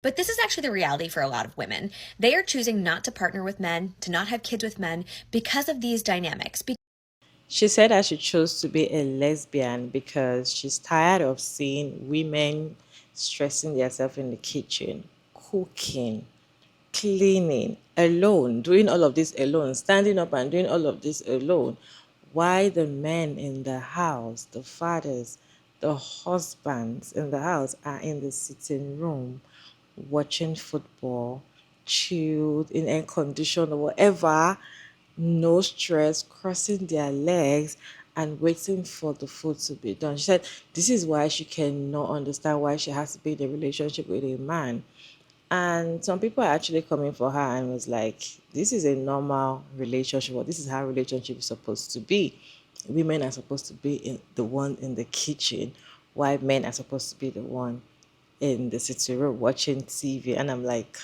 But this is actually the reality for a lot of women. They are choosing not to partner with men, to not have kids with men because of these dynamics. She said that she chose to be a lesbian because she's tired of seeing women stressing themselves in the kitchen, cooking, cleaning, alone, doing all of this alone, standing up and doing all of this alone. Why the men in the house, the fathers, the husbands in the house are in the sitting room watching football, chilled in air condition or whatever, no stress, crossing their legs and waiting for the food to be done. She said this is why she cannot understand why she has to be in a relationship with a man. And some people are actually coming for her and was like, this is a normal relationship, or this is how relationship is supposed to be. Women are supposed to be in the one in the kitchen, while men are supposed to be the one in the sitting room watching TV. And I'm like,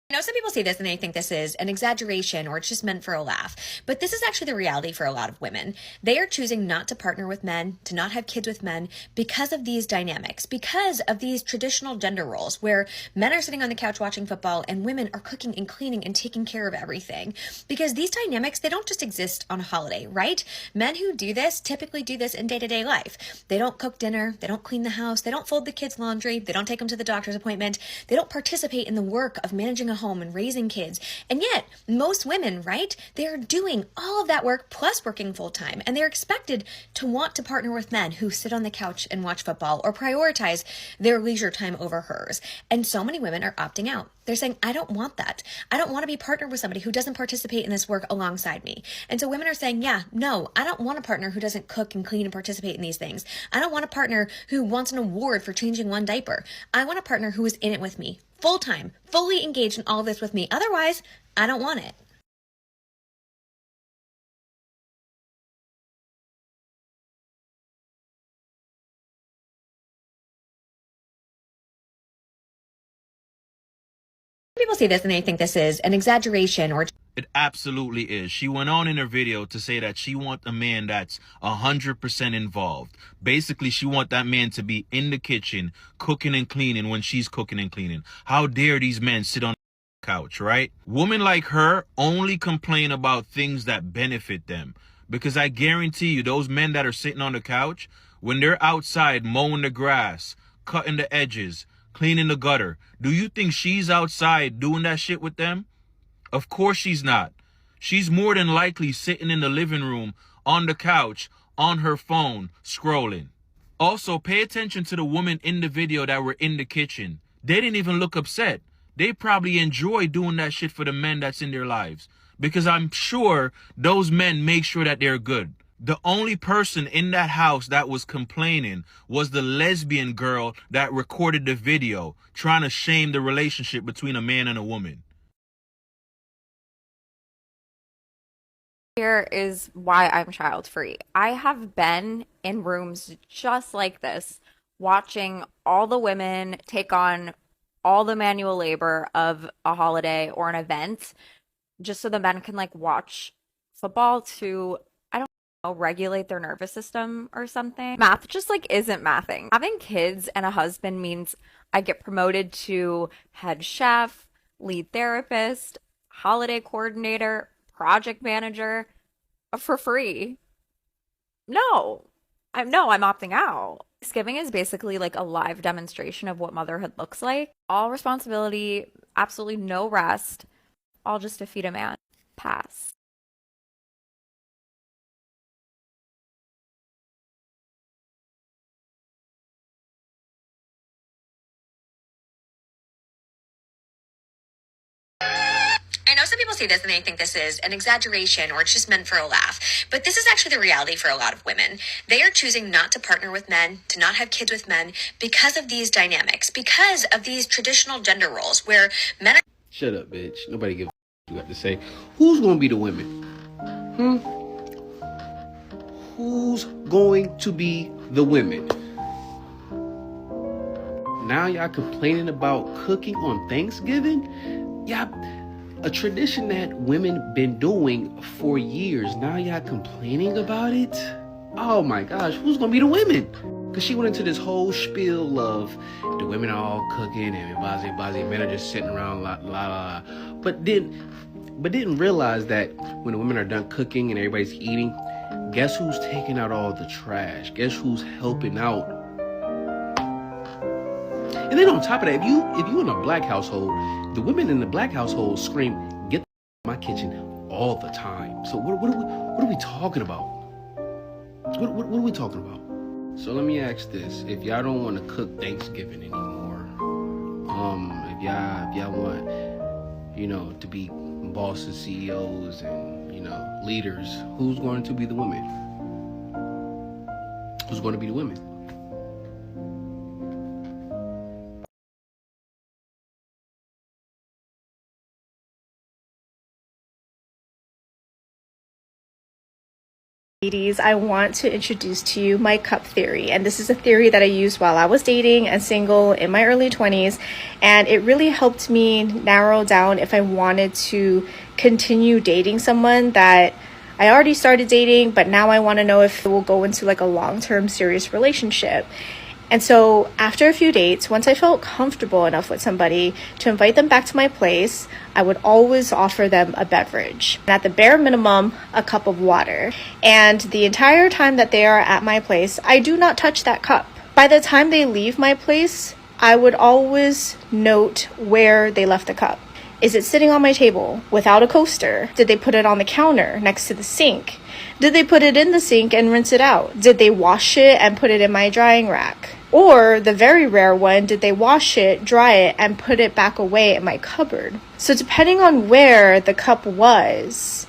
I know some people say this and they think this is an exaggeration or it's just meant for a laugh, but this is actually the reality for a lot of women. They are choosing not to partner with men, to not have kids with men because of these dynamics, because of these traditional gender roles where men are sitting on the couch watching football and women are cooking and cleaning and taking care of everything. Because these dynamics, they don't just exist on a holiday, right? Men who do this typically do this in day-to-day life. They don't cook dinner, they don't clean the house, they don't fold the kids' laundry, they don't take them to the doctor's appointment, they don't participate in the work of managing a home and raising kids. And yet, most women, right, they're doing all of that work plus working full time. And they're expected to want to partner with men who sit on the couch and watch football or prioritize their leisure time over hers. And so many women are opting out. They're saying, I don't want that. I don't want to be partnered with somebody who doesn't participate in this work alongside me. And so women are saying, yeah, no, I don't want a partner who doesn't cook and clean and participate in these things. I don't want a partner who wants an award for changing one diaper. I want a partner who is in it with me, full time, fully engaged in all of this with me. Otherwise, I don't want it. People see this and they think this is an exaggeration or It absolutely is. She went on in her video to say that she want a man that's 100% involved. Basically, she want that man to be in the kitchen, cooking and cleaning when she's cooking and cleaning. How dare these men sit on the couch, right? Women like her only complain about things that benefit them. Because I guarantee you, those men that are sitting on the couch, when they're outside mowing the grass, cutting the edges, cleaning the gutter, do you think she's outside doing that shit with them? Of course she's not. She's more than likely sitting in the living room, on the couch, on her phone, scrolling. Also, pay attention to the women in the video that were in the kitchen. They didn't even look upset. They probably enjoy doing that shit for the men that's in their lives. Because I'm sure those men make sure that they're good. The only person in that house that was complaining was the lesbian girl that recorded the video, trying to shame the relationship between a man and a woman. Here is why I'm child free. I have been in rooms just like this, watching all the women take on all the manual labor of a holiday or an event, just so the men can like watch football to, I don't know, regulate their nervous system or something. Math just like isn't mathing. Having kids and a husband means I get promoted to head chef, lead therapist, holiday coordinator, project manager for free. No, I'm opting out. Thanksgiving is basically like a live demonstration of what motherhood looks like. All responsibility, absolutely no rest, all just to feed a man. Pass. I know some people see this and they think this is an exaggeration or it's just meant for a laugh. But this is actually the reality for a lot of women. They are choosing not to partner with men, to not have kids with men because of these dynamics, because of these traditional gender roles where men are. Shut up, bitch. Nobody gives a you got to say. Who's gonna be the women? Who's going to be the women? Now y'all complaining about cooking on Thanksgiving? Yeah, a tradition that women been doing for years. Now y'all complaining about it? Oh my gosh, who's gonna be the women? Cause she went into this whole spiel of the women are all cooking and blah, men are just sitting around la. But didn't realize that when the women are done cooking and everybody's eating, guess who's taking out all the trash? Guess who's helping out? And then on top of that, if you in a black household, the women in the black household scream, "Get the my kitchen" all the time. So what are we talking about? What are we talking about? So let me ask this: if y'all don't want to cook Thanksgiving anymore, if y'all want, to be bosses, CEOs, and leaders, who's going to be the women? Who's going to be the women? Ladies, I want to introduce to you my cup theory, and this is a theory that I used while I was dating and single in my early 20s, and it really helped me narrow down if I wanted to continue dating someone that I already started dating, but now I want to know if it will go into like a long-term serious relationship. And so after a few dates, once I felt comfortable enough with somebody to invite them back to my place, I would always offer them a beverage. And at the bare minimum, a cup of water. And the entire time that they are at my place, I do not touch that cup. By the time they leave my place, I would always note where they left the cup. Is it sitting on my table without a coaster? Did they put it on the counter next to the sink? Did they put it in the sink and rinse it out? Did they wash it and put it in my drying rack? Or the very rare one, did they wash it, dry it, and put it back away in my cupboard? So depending on where the cup was,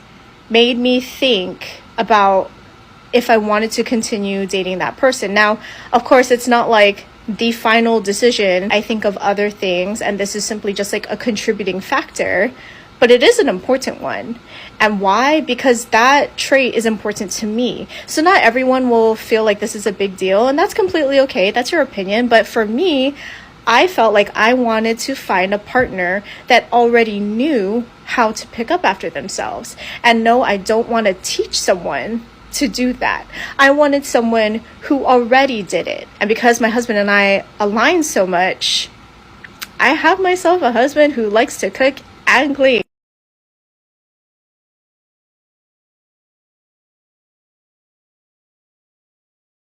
made me think about if I wanted to continue dating that person. Now, of course, it's not like the final decision. I think of other things, and this is simply just like a contributing factor, but it is an important one. And why? Because that trait is important to me. So not everyone will feel like this is a big deal, and that's completely okay. That's your opinion. But for me, I felt like I wanted to find a partner that already knew how to pick up after themselves. And no, I don't want to teach someone to do that. I wanted someone who already did it. And because my husband and I align so much, I have myself a husband who likes to cook and clean.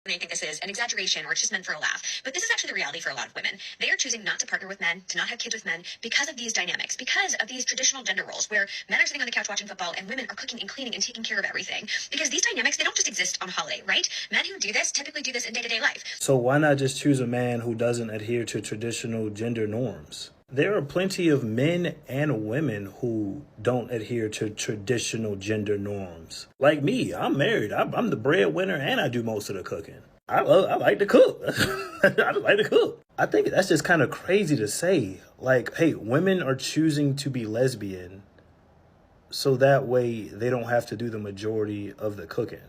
They think this is an exaggeration or it's just meant for a laugh. But this is actually the reality for a lot of women. They are choosing not to partner with men, to not have kids with men because of these dynamics, because of these traditional gender roles where men are sitting on the couch watching football and women are cooking and cleaning and taking care of everything. Because these dynamics, they don't just exist on holiday, right? Men who do this typically do this in day-to-day life. So why not just choose a man who doesn't adhere to traditional gender norms? There are plenty of men and women who don't adhere to traditional gender norms. Like me, I'm married. I'm the breadwinner and I do most of the cooking. I like to cook. I like to cook. I think that's just kind of crazy to say. Like, hey, women are choosing to be lesbian so that way they don't have to do the majority of the cooking.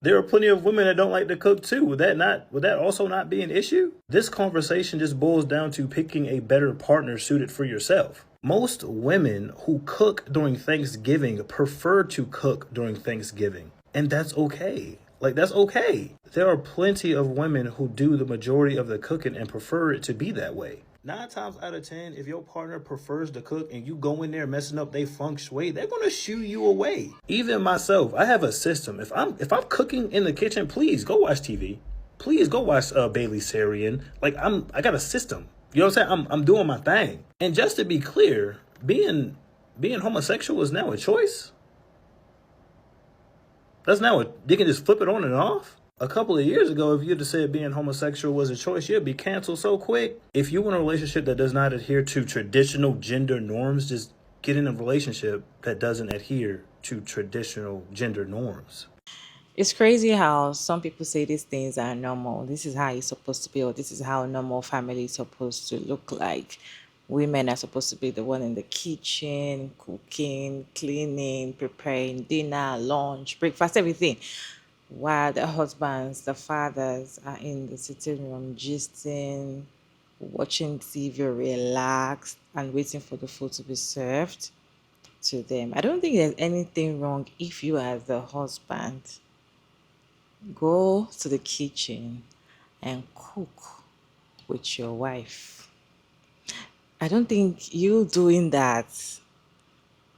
There are plenty of women that don't like to cook too. Would that also not be an issue? This conversation just boils down to picking a better partner suited for yourself. Most women who cook during Thanksgiving prefer to cook during Thanksgiving, and that's okay. That's okay. There are plenty of women who do the majority of the cooking and prefer it to be that way. 9 times out of 10, if your partner prefers to cook and you go in there messing up their feng shui, they're gonna shoo you away. Even myself, I have a system. If I'm cooking in the kitchen, please go watch TV. Please go watch Bailey Sarian. I got a system. You know what I'm saying? I'm doing my thing. And just to be clear, being homosexual is now a choice. That's now they can just flip it on and off. A couple of years ago, if you'd have said being homosexual was a choice, you'd be canceled so quick. If you're in a relationship that does not adhere to traditional gender norms, just get in a relationship that doesn't adhere to traditional gender norms. It's crazy how some people say these things are normal. This is how it's supposed to be, or this is how normal family is supposed to look like. Women are supposed to be the one in the kitchen, cooking, cleaning, preparing dinner, lunch, breakfast, everything. While the husbands, the fathers are in the sitting room, gisting, watching TV, relaxed, and waiting for the food to be served to them. I don't think there's anything wrong if you, as the husband, go to the kitchen and cook with your wife. I don't think you doing that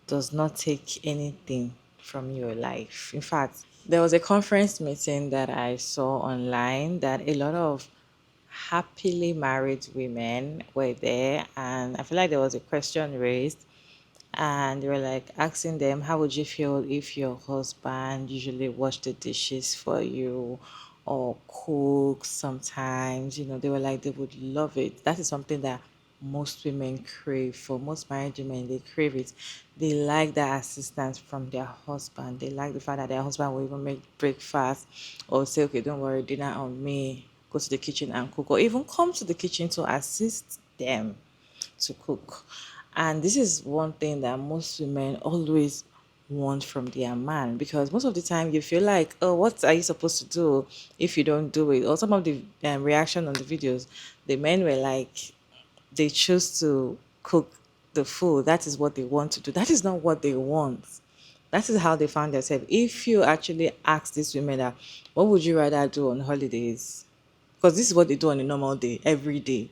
does not take anything from your life. In fact, there was a conference meeting that I saw online that a lot of happily married women were there, and I feel like there was a question raised, and they were like asking them, how would you feel if your husband usually wash the dishes for you or cook sometimes? They were like they would love it. That is something that most women crave. For most married women, they crave it. They like that assistance from their husband. They like the fact that their husband will even make breakfast or say, okay, don't worry, dinner on me, go to the kitchen and cook, or even come to the kitchen to assist them to cook. And this is one thing that most women always want from their man, because most of the time you feel like, oh, what are you supposed to do if you don't do it? Or some of the reaction on the videos, the men were like, they choose to cook the food. That is what they want to do. That is not what they want. That is how they found themselves. If you actually ask these women that, what would you rather do on holidays? Because this is what they do on a normal day, every day,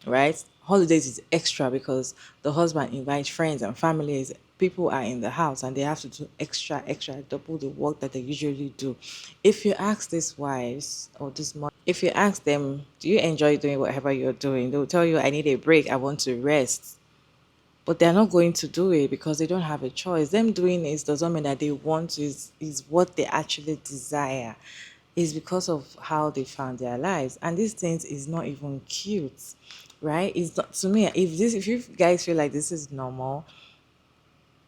right? Holidays is extra because the husband invites friends and families. People are in the house and they have to do extra, double the work that they usually do. If you ask these wives or this mom, if you ask them, do you enjoy doing whatever you're doing? They'll tell you, I need a break. I want to rest. But they're not going to do it because they don't have a choice. Them doing it doesn't mean that they want to, is what they actually desire. Is because of how they found their lives. And these things is not even cute, right? It's not, to me, if you guys feel like this is normal,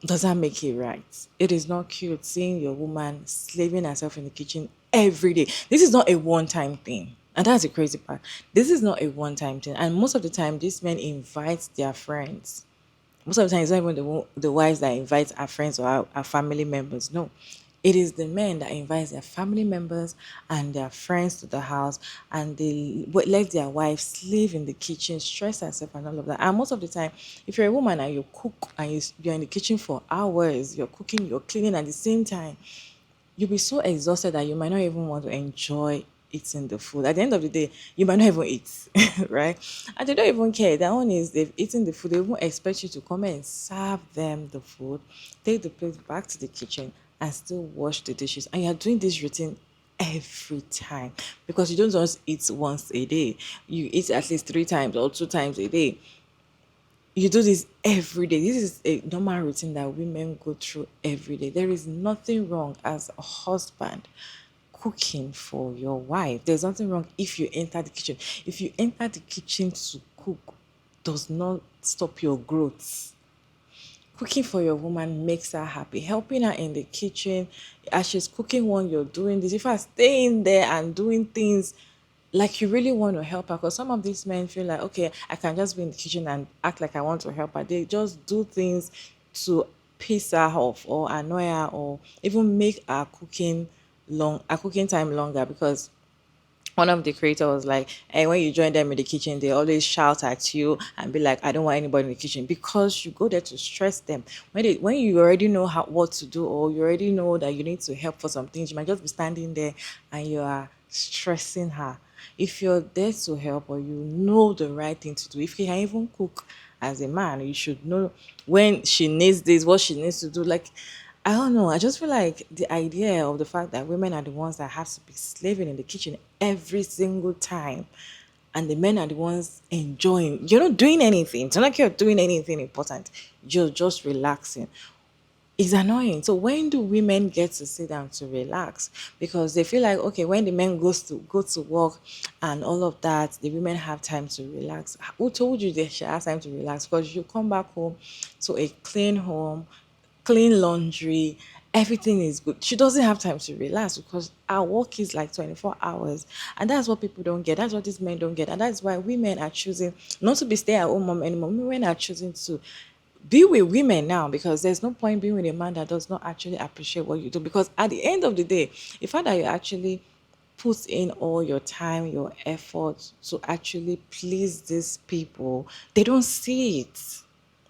does that make it right? It is not cute seeing your woman slaving herself in the kitchen every day. This is not a one-time thing. And that's the crazy part. This is not a one-time thing. And most of the time, these men invite their friends. Most of the time, it's not even the wives that invite our friends or our family members. No, it is the men that invites their family members and their friends to the house, and they let their wives slave in the kitchen, stress herself, and all of that. And most of the time, if you're a woman and you cook and you're in the kitchen for hours, you're cooking, you're cleaning at the same time, you'll be so exhausted that you might not even want to enjoy eating the food. At the end of the day, you might not even eat, right? And they don't even care. Their own is they've eaten the food. They won't expect you to come and serve them the food, take the plate back to the kitchen, and still wash the dishes. And you're doing this routine every time because you don't just eat once a day. You eat at least 3 times or 2 times a day. You do this every day. This is a normal routine that women go through every day. There is nothing wrong as a husband cooking for your wife. There's nothing wrong if you enter the kitchen. If you enter the kitchen to cook, does not stop your growth. Cooking for your woman makes her happy. Helping her in the kitchen as she's cooking when you're doing this. If I stay in there and doing things like you really want to help her, because some of these men feel like, okay, I can just be in the kitchen and act like I want to help her. They just do things to piss her off or annoy her or even make her cooking time longer, because one of the creators was like, and when you join them in the kitchen, they always shout at you and be like, I don't want anybody in the kitchen, because you go there to stress them. When you already know what to do, or you already know that you need to help for some things, you might just be standing there and you are stressing her. If you're there to help, or you know the right thing to do, if you can even cook as a man, you should know when she needs this, what she needs to do. Like, I don't know. I just feel like the idea of the fact that women are the ones that have to be slaving in the kitchen every single time, and the men are the ones enjoying. You're not doing anything. It's not like you're doing anything important. You're just relaxing. It's annoying. So when do women get to sit down to relax? Because they feel like, okay, when the men go to work and all of that, the women have time to relax. Who told you they should have time to relax? Because you come back home to a clean home, clean laundry, everything is good. She doesn't have time to relax because our work is like 24 hours. And that's what people don't get. That's what these men don't get. And that's why women are choosing not to be stay-at-home mom anymore. Women are choosing to be with women now, because there's no point being with a man that does not actually appreciate what you do. Because at the end of the day, the fact that you actually put in all your time, your effort to actually please these people, they don't see it.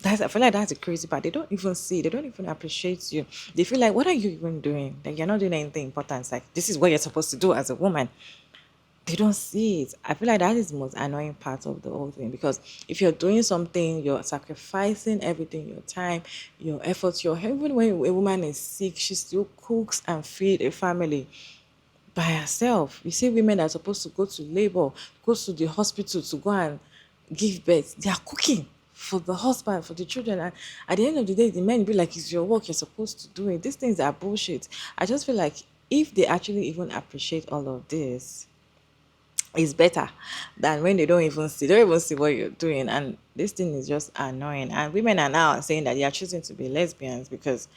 I feel like that's the crazy part. They don't even see it. They don't even appreciate you. They feel like, what are you even doing? Like, you're not doing anything important. It's like, this is what you're supposed to do as a woman. They don't see it. I feel like that is the most annoying part of the whole thing, because if you're doing something, you're sacrificing everything, your time, your efforts, your even when a woman is sick, she still cooks and feed a family by herself. You see women that are supposed to go to labor, go to the hospital to go and give birth, they are cooking for the husband, for the children. And at the end of the day, the men be like, it's your work, you're supposed to do it. These things are bullshit. I just feel like if they actually even appreciate all of this, it's better than when they don't even see what you're doing. And this thing is just annoying. And women are now saying that they are choosing to be lesbians because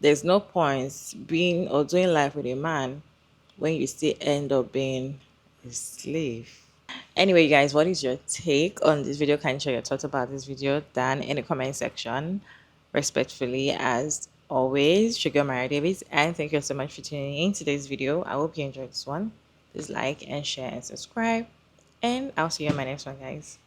there's no point being or doing life with a man when you still end up being a slave. Anyway, you guys, what is your take on this video? Can you share your thoughts about this video down in the comment section? Respectfully, as always, Sugar Mary Davis, and thank you so much for tuning in today's video. I hope you enjoyed this one. Please like and share and subscribe, and I'll see you in my next one, guys.